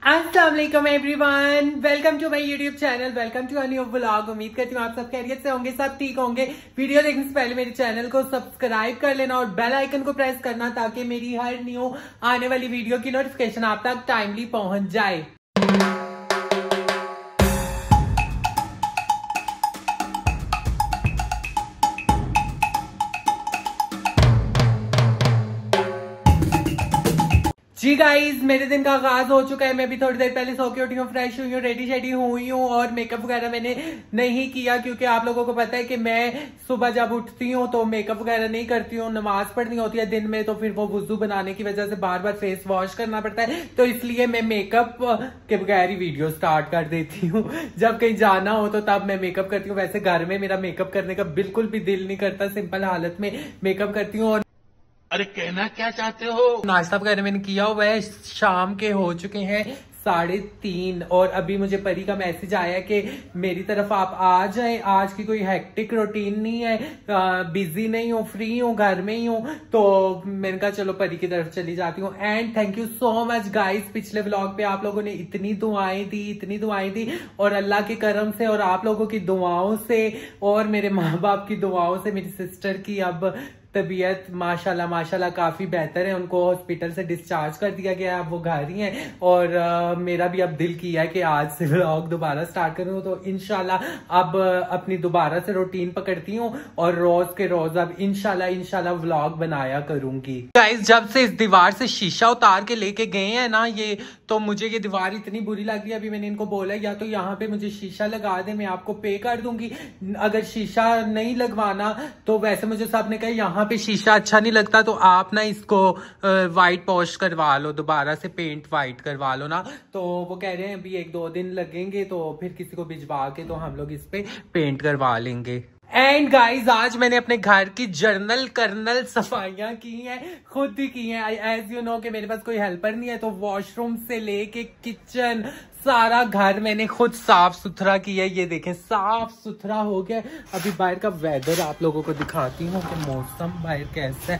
अस्सलाम वालेकुम everyone, welcome to my YouTube channel, welcome to a new vlog. उम्मीद करती हूँ आप सब खैरियत से होंगे, सब ठीक होंगे। वीडियो देखने से पहले मेरे चैनल को सब्सक्राइब कर लेना और बेल आइकन को प्रेस करना ताकि मेरी हर न्यू आने वाली वीडियो की नोटिफिकेशन आप तक टाइमली पहुंच जाए। जी गाइज, मेरे दिन का आगाज हो चुका है। मैं भी थोड़ी देर पहले सो के उठी हूँ, फ्रेश हुई हूँ, रेडी शेडी हुई हूँ और मेकअप वगैरह मैंने नहीं किया क्योंकि आप लोगों को पता है कि मैं सुबह जब उठती हूँ तो मेकअप वगैरह नहीं करती हूँ। नमाज पढ़नी होती है दिन में, तो फिर वो वुजू बनाने की वजह से बार बार फेस वॉश करना पड़ता है, तो इसलिए मैं मेकअप के बगैर ही वीडियो स्टार्ट कर देती हूँ। जब कहीं जाना हो तो तब मैं मेकअप करती हूँ। वैसे घर में मेरा मेकअप करने का बिल्कुल भी दिल नहीं करता, सिंपल हालत में मेकअप करती हूँ। अरे कहना क्या चाहते हो? नाश्ता वगैरह मैंने किया हुआ है, शाम के हो चुके हैं 3:30 और अभी मुझे परी का मैसेज आया कि मेरी तरफ आप आ जाएं। आज की कोई हेक्टिक रूटीन नहीं है, बिजी नहीं हूँ, फ्री हूँ, घर में ही हूँ, तो मैंने कहा चलो परी की तरफ चली जाती हूँ। And thank you so much guys, पिछले व्लॉग पे आप लोगों ने इतनी दुआएं दी और अल्लाह के करम से और आप लोगों की दुआओं से और मेरे माँ बाप की दुआओं से मेरी सिस्टर की अब तबीयत माशाल्लाह काफी बेहतर है। उनको हॉस्पिटल से डिस्चार्ज कर दिया गया है, अब वो घर ही हैं और मेरा भी अब दिल किया है कि आज से व्लॉग दोबारा स्टार्ट करूं, तो इंशाल्लाह अब अपनी दोबारा से रूटीन पकड़ती हूँ और रोज के रोज अब इंशाल्लाह व्लॉग बनाया करूंगी। गाइस, जब से इस दीवार से शीशा उतार के लेके गए हैं ना ये, तो मुझे ये दीवार इतनी बुरी लग रही है। अभी मैंने इनको बोला या तो यहाँ पे मुझे शीशा लगा दे, मैं आपको पे कर दूंगी। अगर शीशा नहीं लगवाना तो वैसे मुझे सब ने कहा यहाँ पे शीशा अच्छा नहीं लगता तो आप ना इसको व्हाइट पॉश करवा लो, दोबारा से पेंट व्हाइट करवा लो ना। तो वो कह रहे हैं अभी 1-2 दिन लगेंगे, तो फिर किसी को भिजवा के तो हम लोग इस पे पेंट करवा लेंगे। एंड गाइज, आज मैंने अपने घर की कर्नल सफाइयां की हैं, खुद ही की हैं। एज यू नो कि मेरे पास कोई हेल्पर नहीं है, तो वॉशरूम से लेके किचन सारा घर मैंने खुद साफ सुथरा किया है। ये देखें, साफ सुथरा हो गया। अभी बाहर का वेदर आप लोगों को दिखाती हूँ कि मौसम बाहर कैसा है।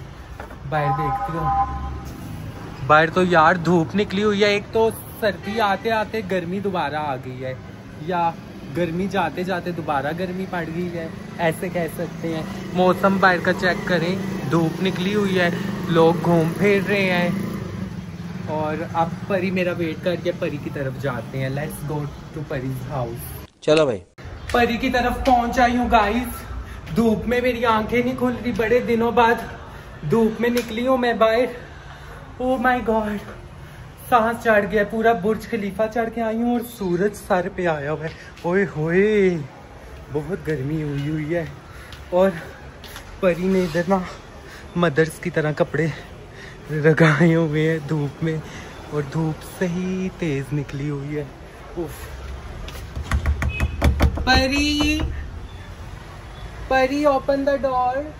बाहर देखती हूँ, बाहर तो यार धूप निकली हुई है। एक तो सर्दी आते आते गर्मी दोबारा आ गई है, या गर्मी जाते जाते दोबारा गर्मी पड़ गई है, ऐसे कह सकते हैं। मौसम बाहर का चेक करें, धूप निकली हुई है, लोग घूम फिर रहे हैं और अब परी मेरा वेट करके परी की तरफ जाते हैं। Let's go to Pari's house. चलो भाई, परी की तरफ पहुंच आई हूँ गाइस। धूप में मेरी आंखें नहीं खुल रही, बड़े दिनों बाद धूप में निकली हूँ मैं बाहर। ओह माय गॉड, सांस चढ़ गया, पूरा बुर्ज खलीफा चढ़ के आई हूँ और सूरज सर पे आया हुआ है। ओए होए, बहुत गर्मी हुई है। और परी ने इधर ना मदर्स की तरह कपड़े लगाए हुए हैं धूप में, और धूप से ही तेज निकली हुई है। उफ। परी ओपन द डोर।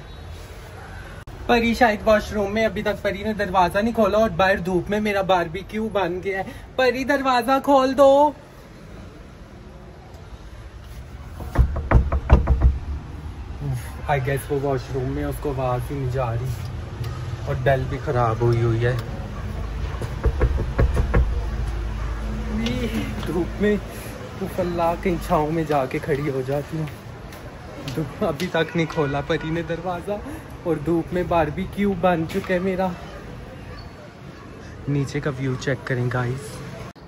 परी शायद वॉशरूम में, अभी तक परी ने दरवाजा नहीं खोला और बाहर धूप में मेरा बारबेक्यू बन गया है। परी दरवाजा खोल दो। आई गेस वो वॉशरूम में, उसको आवाज ही नहीं जा रही और बेल भी खराब हुई है। धूप में अल्लाह कहीं छाँव में जाके खड़ी हो जाती हूँ। अभी तक नहीं खोला परी ने दरवाजा और धूप में बारबेक्यू बन चुका है मेरा। नीचे का व्यू चेक करें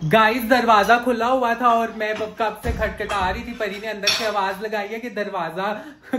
गाइस, दरवाजा खुला हुआ था और मैं कब से खटखटा रही थी। परी ने अंदर से आवाज लगाई है कि दरवाजा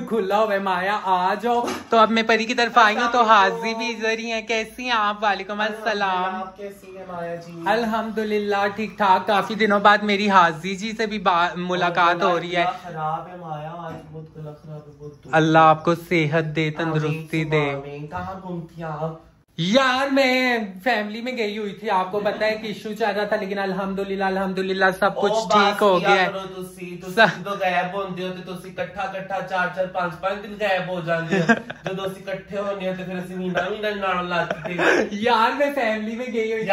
खुला हुआ है, माया आ जाओ। तो अब मैं परी की तरफ आई हूँ तो हाजी भी इधर ही है। कैसी हैं आप? वालेकुम अस्सलाम। कैसी है माया जी? अल्हम्दुलिल्लाह ठीक ठाक। काफी दिनों बाद मेरी हाजी जी से भी मुलाकात हो रही है। खराब है माया, आज बहुत गला खराब है, बहुत। अल्लाह आपको सेहत दे, तंदुरुस्ती दे। कहाँ घूमती आप? यार मैं फैमिली में गई हुई थी, आपको पता है कि इशू चल रहा था, लेकिन अल्हम्दुलिल्लाह सब कुछ ठीक हो गया है। तो गायब होते हो तो इकट्ठा 4-4 5-5 दिन गायब हो जाते हो। जब इकट्ठे होने होते फिर असं महीना नाल लाते थे। यार मैं फैमिली में गई हुई थी।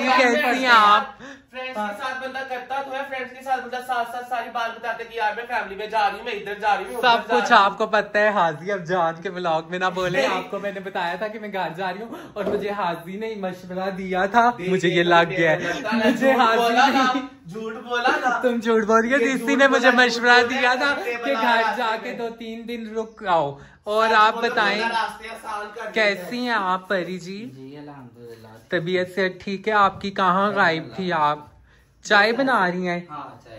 कैसी हैं आप? फ्रेंड्स के साथ बंदा करता तो है, फ्रेंड्स के साथ बंदा साथ साथ सारी बात बताते कि यार मैं फैमिली में जा रही हूँ, मैं इधर जा रही हूँ, सब कुछ आपको पता है। हाजी अब जान के व्लॉग में ना बोले, आपको मैंने बताया था कि मैं घर जा रही हूँ और मुझे हाजी ने मशवरा दिया था, मुझे ये लग गया है। मुझे हाजी झूठ बोला ना, तुम झूठ बोल रही हो। इसी ने मुझे मशवरा दिया था कि घर जाके 2-3 दिन रुक आओ। और आप बताएं कैसी हैं आप परी जी? तबीयत से ठीक है आपकी? कहाँ गायब थी आप? चाय बना रही हैं?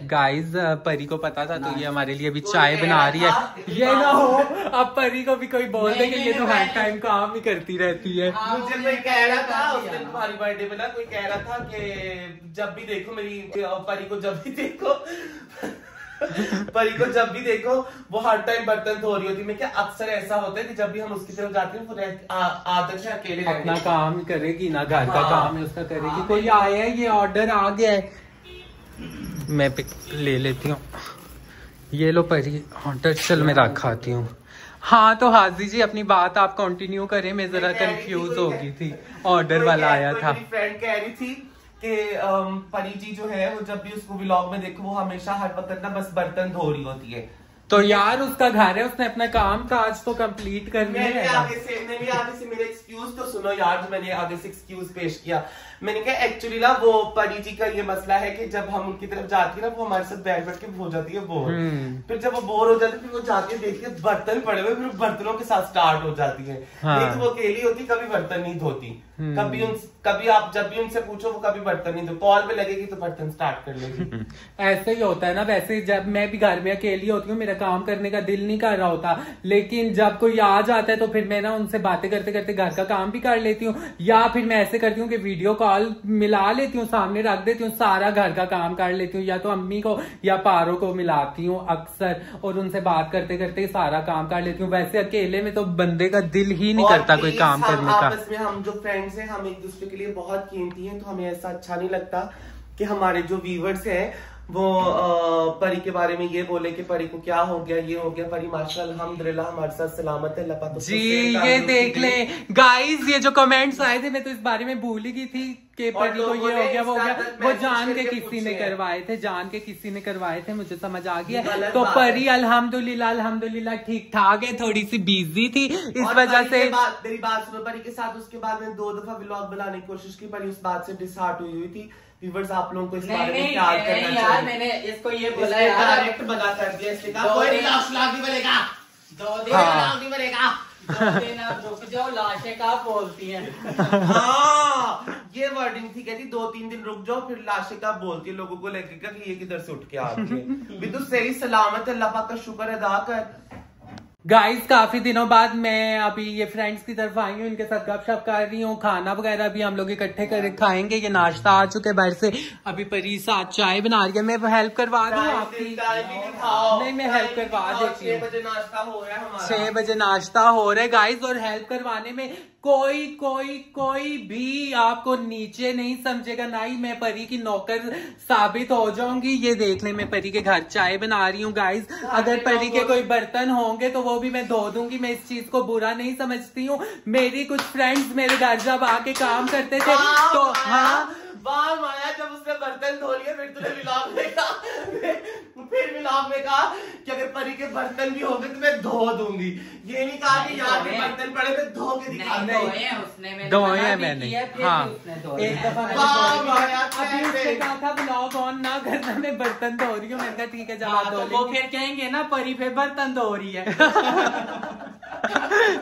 गाइस परी को पता था तो ये हमारे लिए भी चाय बना रही है। ये ना हो अब परी को भी कोई बोल दे कि ये तो हर टाइम काम ही करती रहती है। मुझे कोई कह रहा था उस दिन तुम्हारी बर्थडे पे ना, कोई कह रहा था कि जब भी देखो मेरी परी को, जब भी देखो परी को जब भी देखो वो हर टाइम बर्तन धो रही होती। मैं क्या अक्सर ऐसा होता है कि जब भी हम उसकी तरफ जाते हैं वो आदत है अकेले अपना काम करेगी ना, घर का काम है उसका करेगी। कोई आया है, ये ऑर्डर आ गया है, मैं पिक ले लेती हूँ। ये लो परी ऑर्डर, चल मैं रख आती हूँ। हाँ तो हाजी जी अपनी बात आप कंटिन्यू करें, मैं जरा कंफ्यूज हो गई थी। ऑर्डर वाला आया था, फ्रेंड कह रही थी कि परी जी जो है वो जब भी उसको व्लॉग में देखो वो हमेशा हर वक्त ना बस बर्तन धो रही होती है। तो यार उसका घर है, उसने अपना काम काज तो कंप्लीट करने है। आगे से मेरे एक्सक्यूज तो सुनो यार, जो मैंने आगे से एक्सक्यूज पेश किया। मैंने कहा एक्चुअली ना वो परी जी का ये मसला है कि जब हम उनकी तरफ जाती है ना वो हमारे साथ बैठ बैठ के हो जाती है बोर। फिर जब वो बोर हो जाती है फिर वो जाती है देखती है बर्तन पड़े हुए, फिर बर्तनों के साथ स्टार्ट हो जाती है। नहीं तो वो अकेली होती, कभी बर्तन नहीं धोती। कभी आप जब भी उनसे पूछो वो कभी बर्तन नहीं धो, कॉल पे लगेगी तो बर्तन स्टार्ट कर लेगी। ऐसे ही होता है ना। वैसे जब मैं भी घर में अकेली होती हूँ मेरा काम करने का दिल नहीं कर रहा होता, लेकिन जब कोई आ जाता है तो फिर मैं ना उनसे बातें करते करते घर का काम भी कर लेती हूँ, या फिर मैं ऐसे करती हूँ कि वीडियो कॉल मिला लेती हूँ, सामने रख देती हूँ, सारा घर का काम कर लेती हूँ, या तो अम्मी को या पारो को मिलाती हूँ अक्सर और उनसे बात करते करते सारा काम कर लेती हूँ। वैसे अकेले में तो बंदे का दिल ही नहीं करता कोई काम करने का। आपस में हम जो फ्रेंड्स हैं हम एक दूसरे के लिए बहुत कीमती हैं, तो हमें ऐसा अच्छा नहीं लगता कि हमारे जो व्यूवर्स हैं वो परी के बारे में ये बोले कि परी को क्या हो गया, ये हो गया। परी माशाल्लाह अल्हम्दुलिल्लाह हमारे साथ सलामत है, लपा जी। ये देख ले गाइस, ये जो कमेंट्स आए थे मैं तो इस बारे में भूल ही गई थी कि परी को ये हो गया वो हो गया। वो जान के किसी ने करवाए थे, जान के किसी ने करवाए थे, मुझे समझ आ गया। तो परी अल्हम्दुलिल्लाह ठीक ठाक है, थोड़ी सी बिजी थी इस वजह से। मेरी बात सुनो, परी के साथ उसके बाद मैंने 2 दफा व्लॉग बनाने की कोशिश की, परी उस बात से डिसहार्ट हुई थी। व्यूअर्स आप लोगों को इस बारे में क्या करना यार, मैंने इसको ये बोला यार, डायरेक्ट बना कर दिया, इसने कहा कोई व्लॉग नहीं बनेगा, 2 दिन व्लॉग नहीं बनेगा, 2 दिन आप रुक जाओ, लाशें कहाँ बोलती हैं। हाँ ये वर्डिंग थी, कहती 2-3 दिन रुक जाओ फिर लाशें कहाँ बोलती है। लोगों को लगेगा कि ये किधर से उठ के आती है। भी तो सही सलामत है, अल्लाह पाक का शुक्र अदा कर। गाइस काफी दिनों बाद मैं अभी ये फ्रेंड्स की तरफ आई हूँ, इनके साथ गपशप कर रही हूँ, खाना वगैरह भी हम लोग इकट्ठे कर खाएंगे। ये नाश्ता आ चुके हैं बाहर से, अभी परी साथ चाय बना रही है, मैं हेल्प करवा दूँ आपकी? नहीं मैं हेल्प करवा देती हूँ। 6 बजे नाश्ता हो रहा है हमारा, 6 बजे नाश्ता हो रहा है गाइस। और हेल्प करवाने में कोई भी आपको नीचे नहीं समझेगा, ना ही मैं परी की नौकर साबित हो जाऊंगी। ये देख ले मैं परी के घर चाय बना रही हूँ गाइस। अगर परी के कोई बर्तन होंगे तो वो भी मैं धो दूंगी, मैं इस चीज को बुरा नहीं समझती हूँ। मेरी कुछ फ्रेंड्स मेरे घर जब आके काम करते थे तो हाँ वाह माया, जब उसने बर्तन धो लिए फिर तूने व्लॉग में कहा, फिर व्लॉग में कहा कि अगर परी के बर्तन भी होंगे तो मैं धो दूंगी। ये नहीं कहा कि यार के बर्तन पड़े तो धो के दिखा। धोए मैंने, हाँ एक दफा अभी उसने कहा था व्लॉग ऑन ना करना, मैं बर्तन धो रही हूँ। मैंने कहा ठीक है जवाब दो। वो फिर कहेंगे ना परी पे बर्तन धो रही है।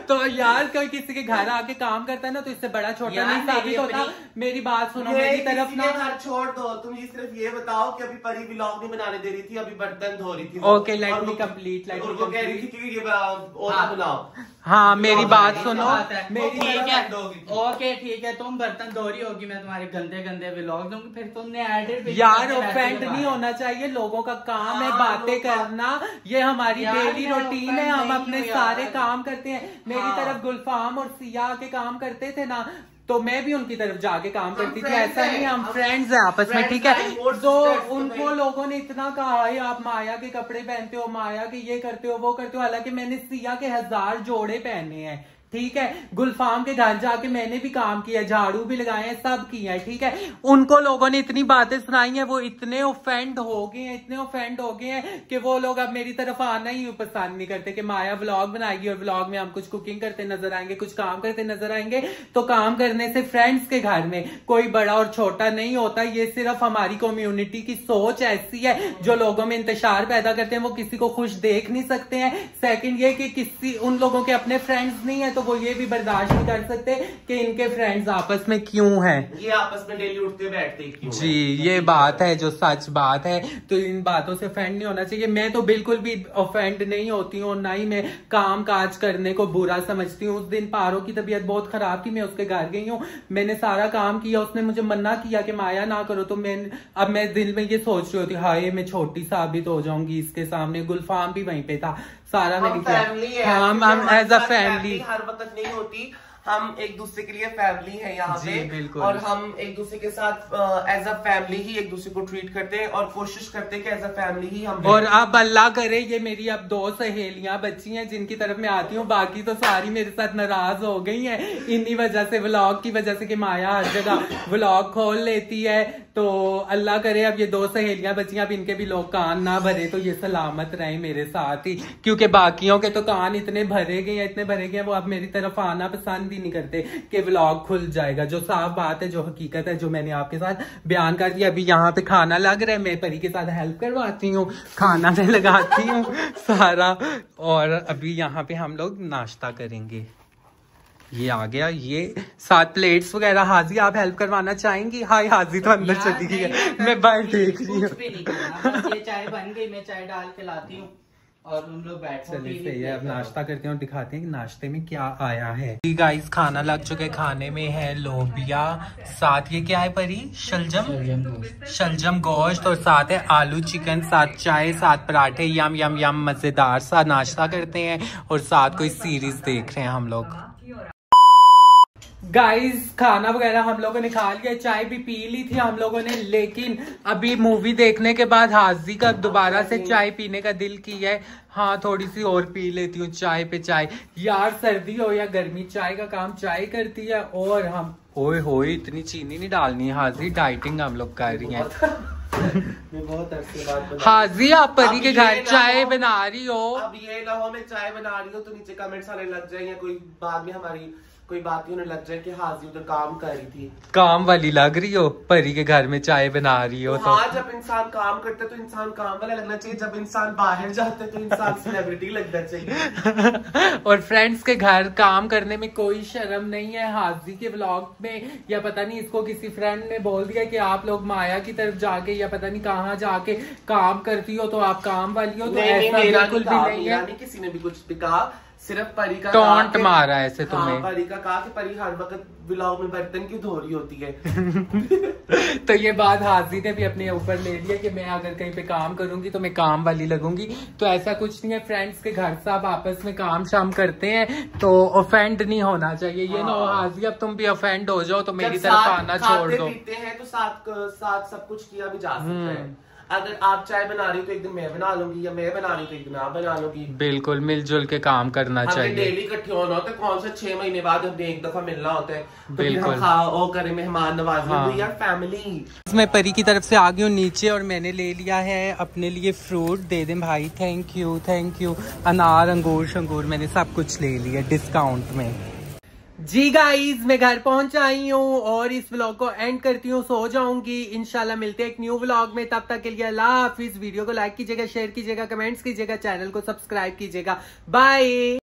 तो यार कोई किसी के घर आके काम करता है ना तो इससे बड़ा छोटा नहीं साबित होता। मेरी बात सुनो, मेरी तरफ ना घर छोड़ दो, तुम ये सिर्फ ये बताओ कि अभी परी व्लॉग नहीं बनाने दे रही थी, अभी बर्तन धो रही थी। Okay let me complete, let me कह रही थी कि ये और बनाओ। हाँ मेरी बात सुनो, मेरी ठीक है, ओके ठीक है, तुम बर्तन धो रही होगी, मैं तुम्हारे गंदे गंदे व्लॉग दूंगी, फिर तुमने एडिट यार ऑफेंड नहीं होना चाहिए, लोगों का काम है बातें करना, ये हमारी डेली रूटीन है, हम अपने सारे काम करते हैं। मेरी तरफ गुलफाम और सिया के काम करते थे ना तो मैं भी उनकी तरफ जाके काम करती थी, ऐसा नहीं, हम फ्रेंड्स हैं आपस में, ठीक है। तो उनको लोगों ने इतना कहा है आप माया के कपड़े पहनते हो, माया के ये करते हो वो करते हो, हालांकि मैंने सिया के 1000 जोड़े पहने हैं, ठीक है। गुलफाम के घर जाके मैंने भी काम किया, झाड़ू भी लगाए हैं, सब किया है, ठीक है। उनको लोगों ने इतनी बातें सुनाई हैं, वो इतने ऑफेंड हो गए हैं, इतने ऑफेंड हो गए हैं कि वो लोग अब मेरी तरफ आना ही पसंद नहीं करते कि माया व्लॉग बनाएगी और व्लॉग में हम कुछ कुकिंग करते नजर आएंगे, कुछ काम करते नजर आएंगे। तो काम करने से फ्रेंड्स के घर में कोई बड़ा और छोटा नहीं होता, ये सिर्फ हमारी कम्युनिटी की सोच ऐसी है जो लोगों में इंतशार पैदा करते हैं, वो किसी को खुश देख नहीं सकते हैं। सेकंड ये कि किसी उन लोगों के अपने फ्रेंड्स नहीं है तो वो ये भी बर्दाश्त नहीं कर सकते कि इनके फ्रेंड्स आपस में क्यों हैं, ये आपस में डेली उठते बैठते क्यों जी। ये बात है जो सच बात है, तो इन बातों से ऑफेंड नहीं होना चाहिए। मैं तो बिल्कुल भी ऑफेंड नहीं होती हूँ, ना ही मैं काम काज करने को बुरा समझती हूँ। उस दिन पारो की तबीयत बहुत खराब थी, मैं उसके घर गई हूँ, मैंने सारा काम किया, उसने मुझे मना किया कि माया ना करो, तो अब मैं दिल में ये सोच रही होती, हाय मैं छोटी साबित हो जाऊंगी इसके सामने। गुलफाम भी वहीं पे था, सारा मैंने किया। हम एज अ फैमिली हर वक्त नहीं होती, हम एक दूसरे के लिए फैमिली है यहाँ पे, बिल्कुल। और हम एक दूसरे के साथ एज अ फैमिली ही एक दूसरे को ट्रीट करते हैं और कोशिश करते हैं कि एज अ फैमिली ही हम। और अब अल्लाह करे ये मेरी अब 2 सहेलियां बची हैं जिनकी तरफ मैं आती हूँ, बाकी तो सारी मेरे साथ नाराज हो गई हैं इन्हीं वजह से, व्लॉग की वजह से कि माया हर जगह व्लॉग खोल लेती है। तो अल्लाह करे अब ये 2 सहेलियां बची, अब इनके भी लोग कान ना भरे तो ये सलामत रहे मेरे साथ ही, क्योंकि बाकियों के तो कान इतने भरे गए हैं, इतने भरे गए हैं, वो अब मेरी तरफ आना पसंद नहीं करते कि व्लॉग खुल जाएगा। जो साफ बात है, जो हकीकत है, जो मैंने आपके साथ बयान कर दिया। अभी यहाँ पे खाना लग रहा है, मैं परी के साथ हेल्प करवाती हूँ, खाना में लगाती हूँ सारा, और अभी यहाँ पे हम लोग नाश्ता करेंगे। ये आ गया, ये 7 प्लेट्स वगैरह। हाजी आप हेल्प करवाना चाहेंगी? हाय हाजी तो अंदर चली गई है, मैं बाहर देख रही हूँ। ये चाय बन गई, मैं चाय डाल के लाती हूँ और हम लोग बैठ। चलिए सही है, अब नाश्ता करते हैं और दिखाते हैं कि नाश्ते में क्या आया है। गाइस खाना लग चुके, खाने में है लोबिया, साथ ये क्या है परी? शलजम गोश्त, और साथ है आलू चिकन, साथ चाय, साथ पराठे। यम यम यम, मजेदार सा नाश्ता करते हैं और साथ कोई सीरीज देख रहे हैं हम लोग। गाइस खाना वगैरह हम लोगों ने खा लिया, चाय भी पी ली थी हम लोगों ने, लेकिन अभी मूवी देखने के बाद हाजी का दोबारा से चाय पीने का दिल किया है। हाँ थोड़ी सी और पी लेती हूँ चाय पे चाय। यार सर्दी हो या गर्मी, चाय का काम चाय करती है। और हम ओए होए इतनी चीनी नहीं डालनी है हाजी, डाइटिंग हम लोग कर रही हैं। मैं बहुत अरसे बाद हाजी आप परी के घर चाय बना रही हो, अब ये ना हो मैं चाय बना रही हूँ तो नीचे कमेंट्स आने लग जाए, या कोई बाद में हमारी कोई बात ही होने लग जाए कि हाजी उधर काम कर रही थी। काम वाली लग रही हो, परी के घर में चाय बना रही हो। तो हाँ, जब इंसान काम करता है तो इंसान काम वाला लगना चाहिए, जब इंसान बाहर जाता है तो इंसान सेलिब्रिटी लगना चाहिए। और फ्रेंड्स के घर काम करने में कोई शर्म नहीं है। हाजी के व्लॉग में या पता नहीं इसको किसी फ्रेंड ने बोल दिया कि आप लोग माया की तरफ जाके या पता नहीं कहाँ जाके काम करती हो तो आप काम वाली हो, तो ऐसा बिल्कुल भी नहीं है। किसी ने भी कुछ भी कहा, सिर्फ परी का टॉन्ट मारा ऐसे तुम्हें। परी का कहा कि परी हर वक्त व्लॉग में बर्तन क्यों धो रही होती है। तो ये बात हाजी ने भी अपने ऊपर ले लिया कि मैं अगर कहीं पे काम करूंगी तो मैं काम वाली लगूंगी। तो ऐसा कुछ नहीं है, फ्रेंड्स के घर सब आपस में काम शाम करते हैं तो ऑफेंड नहीं होना चाहिए। ये ना हाजी अब तुम भी ऑफेंड हो जाओ तो मेरी तरफ आना छोड़ दो। पीते हैं तो साथ सब कुछ किया भी जा सकता है। अगर आप चाय बना रही हो तो एक दिन मैं बना लूंगी, या मैं बना रही हूँ तो एक दिन आप बना लूंगी। बिल्कुल मिलजुल के काम करना चाहिए। डेली इकट्ठे होना होता है, कौन सा 6 महीने बाद हमें एक दफा मिलना होता है, तो फिर बिल्कुल। हम खाओ करें, मेहमान नवाजी, यार फैमिली। मैं परी की तरफ से आ गई हूँ नीचे और मैंने ले लिया है अपने लिए फ्रूट। दे दें भाई, थैंक यू थैंक यू। अनार अंगूर शंगूर मैंने सब कुछ ले लिया डिस्काउंट में। जी गाइज मैं घर पहुंच आई हूँ और इस व्लॉग को एंड करती हूँ, सो जाऊंगी। इंशाल्लाह मिलते हैं एक न्यू व्लॉग में, तब तक के लिए अल्लाह हाफिज। वीडियो को लाइक कीजिएगा, शेयर कीजिएगा, कमेंट्स कीजिएगा, चैनल को सब्सक्राइब कीजिएगा। बाय।